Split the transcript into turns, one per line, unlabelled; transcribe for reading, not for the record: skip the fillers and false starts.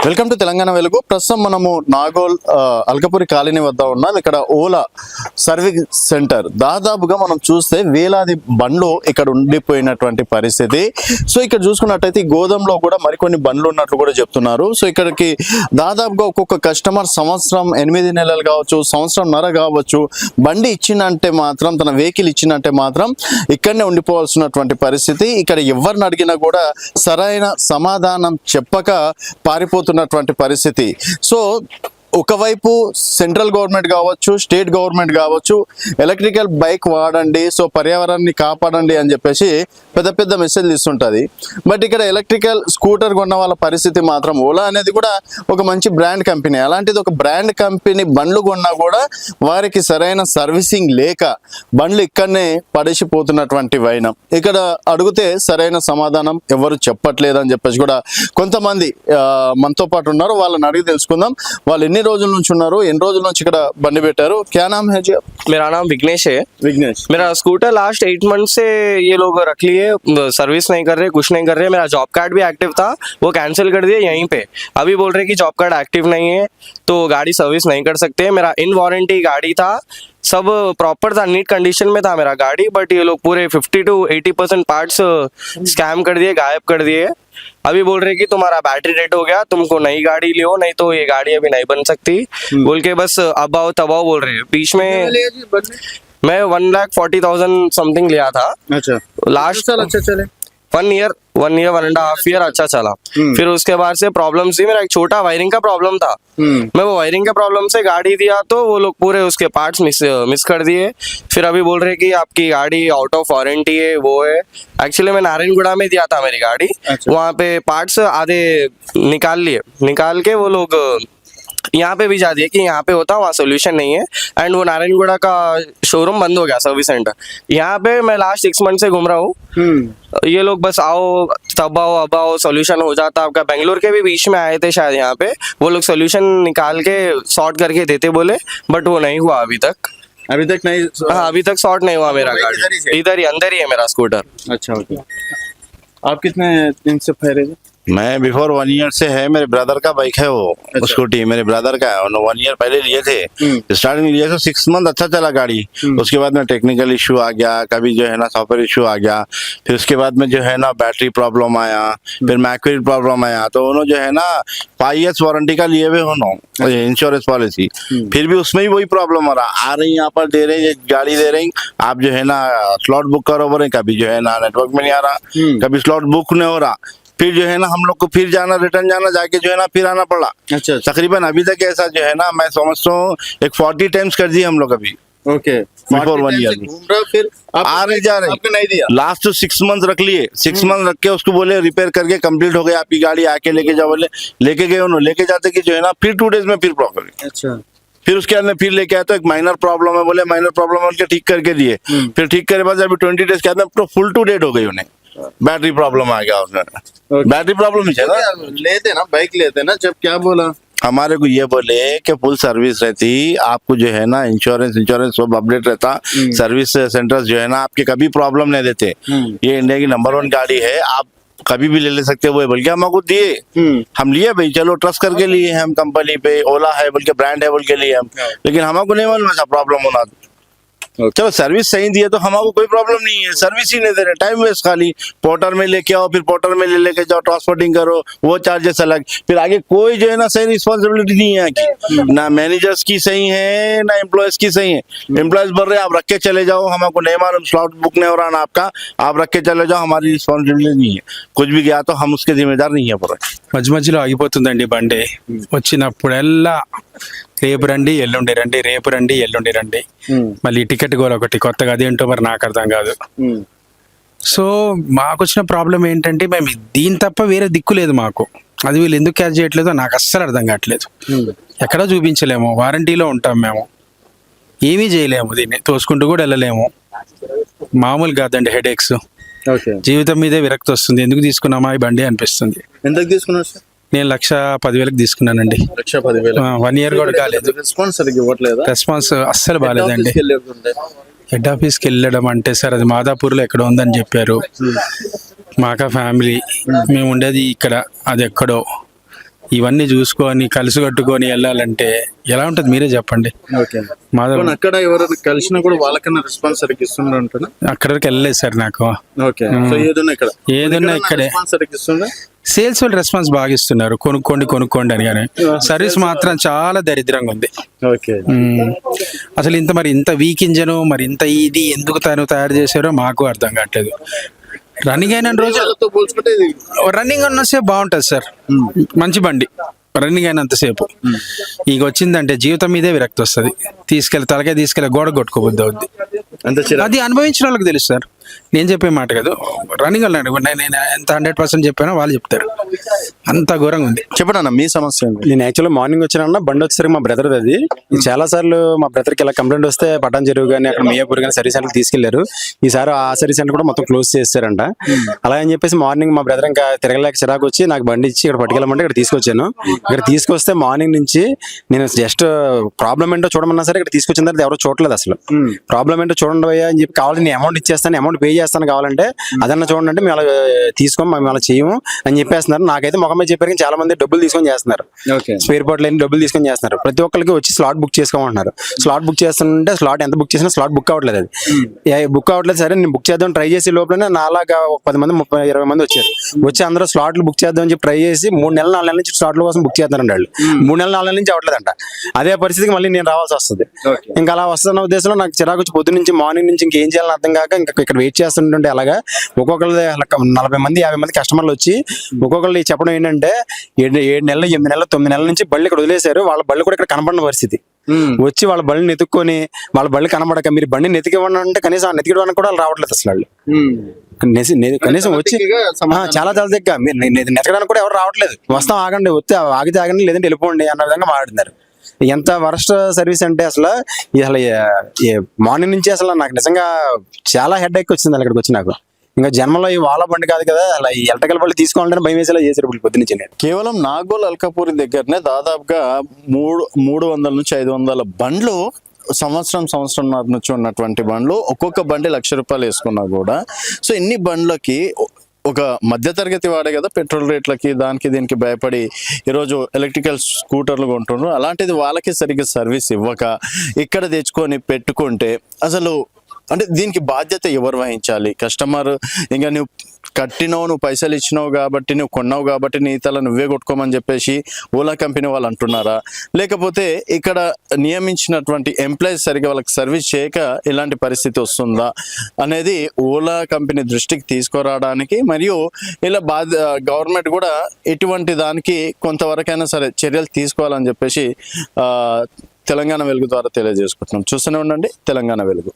Welcome to Telangana వెలుగు. ప్రస్తుతం మనము నాగోల్ అల్కపురి కాలనీ వద్ద ఉన్నాం. ఇక్కడ ఓలా సర్వీస్ సెంటర్ దాదాపుగా మనం చూస్తే వేలాది బండ్లు ఇక్కడ ఉండిపోయినటువంటి పరిస్థితి. సో ఇక్కడ చూసుకున్నట్టయితే గోదాంలో కూడా మరికొన్ని బండ్లు ఉన్నట్లు కూడా చెప్తున్నారు. సో ఇక్కడికి దాదాపుగా ఒక్కొక్క కస్టమర్ సంవత్సరం 8 నెలలు కావచ్చు, సంవత్సరంన్నర కావచ్చు, బండి ఇచ్చిందంటే మాత్రం, తన వెహికల్ ఇచ్చిందంటే మాత్రం ఇక్కడనే ఉండిపోవాల్సినటువంటి పరిస్థితి. ఇక్కడ ఎవరిని అడిగినా కూడా సరైన సమాధానం చెప్పక పారిపోతున్నటువంటి పరిస్థితి. సో ఒకవైపు సెంట్రల్ గవర్నమెంట్ కావచ్చు, స్టేట్ గవర్నమెంట్ కావచ్చు, ఎలక్ట్రికల్ బైక్ వాడండి, సో పర్యావరణాన్ని కాపాడండి అని చెప్పేసి పెద్ద పెద్ద మెసేజ్ ఇస్తుంటుంది. బట్ ఇక్కడ ఎలక్ట్రికల్ స్కూటర్ కొన్న వాళ్ళ పరిస్థితి మాత్రం, ఓలా అనేది కూడా ఒక మంచి బ్రాండ్ కంపెనీ, అలాంటిది ఒక బ్రాండ్ కంపెనీ బండ్లు కొన్నా కూడా వారికి సరైన సర్వీసింగ్ లేక బండ్లు ఇక్కడనే పడేసిపోతున్నటువంటి వైనం. ఇక్కడ అడిగితే సరైన సమాధానం ఎవరు చెప్పట్లేదు అని చెప్పేసి కూడా కొంతమంది మనతో పాటు ఉన్నారు. వాళ్ళని అడిగి తెలుసుకుందాం. వాళ్ళు ఎన్ని రోజుల నుంచి ఉన్నారు, ఎన్ని రోజుల నుంచి ఇక్కడ బండి పెట్టారు. क्या नाम है जी?
मेरा नाम विघ्नेश है।
विघ्नेश,
मेरा स्कूटर लास्ट 8 मंथ से ये लोग रख लिए, सर्विस नहीं कर रहे, कुछ नहीं कर रहे। मेरा जॉब कार्ड भी एक्टिव था, वो कैंसिल कर दिए यहीं पे। अभी बोल रहे कि जॉब कार्ड एक्टिव नहीं है तो गाड़ी सर्विस नहीं कर सकते। मेरा इन वारंटी गाड़ी था, सब प्रॉपर था, नीट कंडीशन में था मेरा गाड़ी, बट ये लोग पूरे 50 to 80% पार्ट्स स्कैम कर दिए, गायब कर दिए। अभी बोल रहे कि तुम्हारा बैटरी डेड हो गया, तुमको नई गाड़ी लियो, नहीं तो ये गाड़ी अभी नहीं बन सकती बोल के बस अब आओ तब आओ बोल रहे हैं। बीच में मैं 1,40,000 समथिंग लिया था।
अच्छा,
लास्ट
अच्छा चले
1 ईयर 1.5 ईयर अच्छा चला। फिर उसके बाद से प्रॉब्लम थी, मेरा एक छोटा वायरिंग का प्रॉब्लम था। मैं वो वायरिंग के प्रॉब्लम से गाड़ी दिया तो वो लोग पूरे उसके पार्ट्स मिस कर दिए। फिर अभी बोल रहे कि आपकी गाड़ी आउट ऑफ वारंटी है, वो है। एक्चुअली मैं नारायणगुड़ा में दिया था मेरी गाड़ी।
अच्छा।
वहाँ पे पार्ट्स आधे निकाल के वो लोग यहाँ पे भी जा दिए कि यहाँ पे होता, वहाँ सोल्यूशन नहीं है। एंड वो नारायणगुड़ा का शोरूम बंद हो गया, सर्विस सेंटर। यहाँ पे मैं लास्ट 6 मंथ से घूम रहा हूँ। ये लोग बस आओ तब आओ अब आओ, सोल्यूशन हो जाता आपका। बेंगलोर के भी बीच में आए थे शायद यहाँ पे, वो लोग सोल्यूशन निकाल के सॉर्ट करके देते बोले, बट वो नहीं हुआ अभी तक
नहीं।
हाँ, अभी तक सॉर्ट नहीं हुआ मेरा गाड़ी। इधर ही अंदर ही है मेरा स्कूटर।
अच्छा, ओके। आप कितने दिन से ठहरे थे?
मैं बिफोर 1 ईयर से है, मेरे ब्रदर का बाइक है वो।
अच्छा।
स्कूटी मेरे ब्रदर का है, उन्होंने 1 ईयर पहले लिए थे। स्टार्टिंग लिए थे 6 मंथ अच्छा चला गाड़ी। उसके बाद में टेक्निकल इशू आ गया, कभी जो है ना सॉफ्टवेयर इशू आ गया, फिर उसके बाद में जो है ना बैटरी प्रॉब्लम आया, फिर मैक्विल प्रॉब्लम आया। तो उन्होंने जो है ना 5 years वारंटी का लिए हुए उन्होंने इंश्योरेंस पॉलिसी, फिर भी उसमें भी वही प्रॉब्लम आ रहा। आ रही यहाँ पर दे रहे गाड़ी दे रही, आप जो है ना स्लॉट बुक करो बोले, कभी जो है ना नेटवर्क में नहीं आ रहा, कभी स्लॉट बुक नहीं हो रहा। फिर जो है ना हम लोग को फिर जाना, रिटर्न जाना, जाके जो है ना फिर आना पड़ा।
अच्छा,
तकरीबन अभी तक ऐसा जो है ना मैं समझता हूँ एक 40 टाइम्स कर दिए हम लोग अभी।
ओके।
Before 1 year
घूम रहा, फिर आप
आ रहे जा रहे,
आपने नहीं दिया?
लास्ट 6 मंथ रख लिए, 6 मंथ रख के उसको बोले रिपेयर करके कंप्लीट हो गया आपकी गाड़ी, आके लेके जाओ बोले, लेके गए उन्होंने। लेके जाते कि जो है ना फिर 2 days में फिर प्रॉब्लम।
अच्छा,
फिर उसके अंदर फिर लेके आए तो एक माइनर प्रॉब्लम है बोले, माइनर प्रॉब्लम है ठीक करके दिए। फिर ठीक करे बाद अभी 20 days के अंदर तो फुल टू डेट हो गई उन्हें, बैटरी प्रॉब्लम आ गया उसमें। बैटरी प्रॉब्लम ही है ना,
लेते ना बाइक लेते ना, जब क्या बोला
हमारे को ये बोले कि फुल सर्विस रहती, आपको जो है ना इंश्योरेंस सब अपडेट रहता, सर्विस सेंटर्स जो है ना आपके कभी प्रॉब्लम नहीं देते। ये इंडिया की नंबर 1 गाड़ी है, आप कभी भी ले सकते हो। बोल के हमको दिए, हम लिए भाई, चलो ट्रस्ट करके लिए हम कंपनी पे, ओला है बोल के ब्रांड है बोल के लिए हम, लेकिन हमको नहीं मालूम ऐसा प्रॉब्लम होना। चलो सर्विस सही दिए तो हमारे कोई प्रॉब्लम नहीं है, सर्विस ही नहीं दे रहे, टाइम वेस्ट खाली। पोर्टर में लेके आओ, फिर पोर्टर में लेके जाओ, ट्रांसपोर्टिंग करो, वो चार्जेस अलग। फिर आगे कोई जो है ना सही रिस्पॉन्सिबिलिटी नहीं है की, ना मैनेजर्स की सही है ना एम्प्लॉयज की सही है। एम्प्लॉयज बोल रहे आप रख के चले जाओ, हमको नहीं मालूम, स्लॉट बुक नहीं हो रहा ना आपका, आप रख के चले जाओ, हमारी रिस्पॉन्सिबिलिटी नहीं है। कुछ भी गया तो हम उसके जिम्मेदार नहीं है पूरा।
మధ్య మధ్యలో ఆగిపోతుందండి బండి. వచ్చినప్పుడల్లా రేపు రండి ఎల్లుండి రండి, రేపు రండి ఎల్లుండి రండి, మళ్ళీ టికెట్ గోల ఒకటి కొత్తగా, అదేంటో మరి నాకు అర్థం కాదు. సో మాకు వచ్చిన ప్రాబ్లం ఏంటంటే మేము దీని తప్ప వేరే దిక్కు లేదు మాకు. అది వీళ్ళు ఎందుకు క్యాచ్ చేయట్లేదో నాకు అస్సలు అర్థం కావట్లేదు. ఎక్కడా చూపించలేము, వారంటీలో ఉంటాం మేము, ఏమీ చేయలేము, దీన్ని తోసుకుంటూ కూడా వెళ్ళలేము. మామూలు కాదండి హెడేక్స్. జీవితం మీదే విరక్తి వస్తుంది, ఎందుకు తీసుకున్నామా ఈ బండి అనిపిస్తుంది.
ఎంతకు తీసుకున్నారు సార్?
నేను 1,10,000కి తీసుకున్నానండి.
1,10,000?
1 year కూడా కాలేదు.
రెస్పాన్స్ సరిగ్గా ఇవ్వట్లేదా?
రెస్పాన్స్ అస్సలు బాగాలేదండి. హెడ్ ఆఫీస్కి వెళ్ళడం అంటే సార్ అది మాదాపూర్లో ఎక్కడ ఉందని చెప్పారు. మాకా ఫ్యామిలీ, మేము ఉండేది ఇక్కడ, అది ఎక్కడో. ఇవన్నీ చూసుకొని కలిసి కట్టుకొని వెళ్ళాలంటే ఎలా ఉంటుంది మీరే చెప్పండి.
ఓకే.
మాధవ్
అక్కడ ఎవరైనా కలిసినా కూడా వాళ్ళకన్నా రెస్పాన్స్ సరిగ్గా ఇస్తుండ్రు అంటున్నా.
అక్కడికి వెళ్ళలేదు సార్ నాకు.
ఓకే. సో ఏదన్నా ఇక్కడ
ఏదన్నా ఇక్కడే
రెస్పాన్స్ సరిగ్గా ఇస్తుందా?
సేల్స్ వాళ్ళు రెస్పాన్స్ బాగా ఇస్తున్నారు, కొనుక్కోండి అని. కానీ సర్వీస్ మాత్రం చాలా దరిద్రంగా ఉంది.
ఓకే.
అసలు మరి ఇంత వీక్ ఇంజన్, మరి ఇంత ఇది ఎందుకు తయారు చేశారో మాకు అర్థం కావట్లేదు. రన్నింగ్ అయిన రోజు
వాళ్ళతో పోల్చుకుంటే ఇది
రన్నింగ్ ఉన్నసేపు బాగుంటుంది సార్, మంచి బండి. రన్నింగ్ అయినంతసేపు ఇక వచ్చిందంటే జీవితం మీదే విరక్తి వస్తుంది. తలకే తీసుకెళ్ళి గోడ కొట్టుకోబుద్ది అవుద్ది.
అంత
అది అనుభవించిన వాళ్ళకి తెలుసు సార్, నేను చెప్పే మాట కాదు. రన్నింగ్ వాళ్ళు నేను ఎంత 100% చెప్పానో వాళ్ళు చెప్తారు. అంత ఘోరంగా ఉంది.
చెప్పండి అన్న మీ సమస్య ఏంటి?
నేను యాక్చువల్గా మార్నింగ్ వచ్చిన బండి వచ్చేసరికి మా బ్రదర్ అది చాలా సార్లు మా బ్రదర్కి ఇలా కంప్లైంట్ వస్తే పటాన్ చెరువు కానీ అక్కడ మియాపూర్ కానీ సర్వీస్ సెంటర్ తీసుకెళ్లారు. ఈసారి ఆ సర్వీస్ సెంటర్ కూడా మొత్తం క్లోజ్ చేస్తారంట. అలా అని చెప్పేసి మార్నింగ్ మా బ్రదర్ ఇంకా తిరగలేక చిరాకు వచ్చి నాకు బండి ఇచ్చి ఇక్కడ పట్టుకెళ్ళమంటే ఇక్కడ తీసుకొచ్చాను. ఇక్కడ తీసుకొస్తే మార్నింగ్ నుంచి నేను జస్ట్ ప్రాబ్లం ఏంటో చూడమన్నా సరే ఇక్కడ తీసుకొచ్చిన తర్వాత ఎవరో చూడలేదు. అసలు ప్రాబ్లం ఏంటో చూడండి అయ్యా అని చెప్పి, కావాలి నేను అమౌంట్ ఇచ్చేస్తాను, అమౌంట్ పే చేస్తాను కావాలంటే అదన్నా చూడండి అంటే మేము అలా తీసుకోం, మేము అలా చేయము అని చెప్పేస్తున్నారు. నాకైతే ముఖమే చెప్పారు కానీ చాలా మంది డబ్బులు తీసుకొని చేస్తున్నారు. స్పేర్ పార్ట్లు అన్ని డబ్బులు తీసుకొని చేస్తున్నారు. ప్రతి ఒక్కరికి వచ్చి స్లాట్ బుక్ చేసుకోమంటున్నారు. స్లాట్ బుక్ చేస్తుంటే స్లాట్ ఎంత బుక్ చేసినా స్లాట్ బుక్ అవ్వట్లేదు. అది బుక్ అవ్వట్లేదు. సరే నేను బుక్ చేద్దాం ట్రై చేసి లోపలనే నాలాగా 10 మంది 30-20 మంది వచ్చారు. వచ్చి అందరూ స్లాట్లు బుక్ చేద్దాం అని చెప్పి ట్రై చేసి 3 నెలలు 4 నెలల నుంచి స్లాట్ల కోసం బుక్ చేస్తున్నారండి వాళ్ళు. 3 నెలలు 4 నెలల నుంచి అవ్వట్లేదంట. అదే పరిస్థితికి మళ్ళీ నేను రావాల్సి వస్తుంది. ఇంకా అలా వస్తున్న ఉద్దేశంలో నాకు చిరాకు వచ్చి పొద్దున్న నుంచి మార్నింగ్ నుంచి ఇంకేం చేయాలని అర్థం కాక ఇంకా ఇక్కడ వెయిట్ చేస్తుంటే అలాగా ఒక్కొక్కరు 40 మంది 50 మంది కస్టమర్లు వచ్చి ఒక్కొక్కరు చెప్పడం ఏంటంటే 7 నెలలు 8 నెలలు 9 నెలల నుంచి బళ్ళు ఇక్కడ వదిలేశారు. వాళ్ళ బళ్ళు కూడా ఇక్కడ కనపడిన పరిస్థితి. వచ్చి వాళ్ళ బళ్ళని ఎత్తుక్కొని వాళ్ళ బళ్ళు కనబడక మీరు బండిని ఎతికివ్వండి అంటే కనీసం నెతికివ్వడానికి కూడా వాళ్ళు రావట్లేదు అసలు. వాళ్ళు కనీసం వచ్చి చాలా దగ్గర మీరు నెతకడానికి కూడా ఎవరు రావట్లేదు. వస్తాం ఆగండి, వస్తే ఆగితే ఆగండి, లేదంటే వెళ్ళిపోండి అన్న విధంగా మాట్లాడుతున్నారు. ఎంత వరస్ట్ సర్వీస్ అంటే అసలు మార్నింగ్ నుంచి అసలు నాకు నిజంగా చాలా హెడ్ ఎక్ వచ్చింది ఇక్కడికి వచ్చి. నాకు ఇంకా జన్మలో ఈ వాళ్ళ బండి కాదు కదా, అలా ఈ ఎలక్ట్రికల్ బండి తీసుకోవాలంటే భయం వేసేలా చేశారు పొద్దున్నుంచి.
కేవలం నాగోల్ అల్కాపూరి దగ్గరనే దాదాపుగా 300 నుంచి 500 బండ్లు సంవత్సరం నుంచి ఉన్నటువంటి బండ్లు, ఒక్కొక్క బండి ₹1,00,000 వేసుకున్నా కూడా. సో ఇన్ని బండ్లకి ఒక మధ్యతరగతి వాడే కదా పెట్రోల్ రేట్లకి దానికి దీనికి భయపడి ఈరోజు ఎలక్ట్రికల్ స్కూటర్లు కొంటున్నారు. అలాంటిది వాళ్ళకి సరిగ్గా సర్వీస్ ఇవ్వక ఇక్కడ తెచ్చుకొని పెట్టుకుంటే అసలు అంటే దీనికి బాధ్యత ఎవరు వహించాలి? కస్టమర్ ఇంకా నువ్వు కట్టినావు, నువ్వు పైసలు ఇచ్చినావు కాబట్టి, నువ్వు కొన్నావు కాబట్టి నీ తల నువ్వే కొట్టుకోమని చెప్పేసి ఓలా కంపెనీ వాళ్ళు అంటున్నారా? లేకపోతే ఇక్కడ నియమించినటువంటి ఎంప్లాయీస్ సరిగా వాళ్ళకి సర్వీస్ చేయక ఇలాంటి పరిస్థితి వస్తుందా అనేది ఓలా కంపెనీ దృష్టికి తీసుకురావడానికి, మరియు ఇలా గవర్నమెంట్ కూడా ఇటువంటి దానికి కొంతవరకైనా సరే చర్యలు తీసుకోవాలని చెప్పేసి తెలంగాణ వెలుగు ద్వారా తెలియజేసుకుంటున్నాం. చూస్తూనే ఉండండి తెలంగాణ వెలుగు.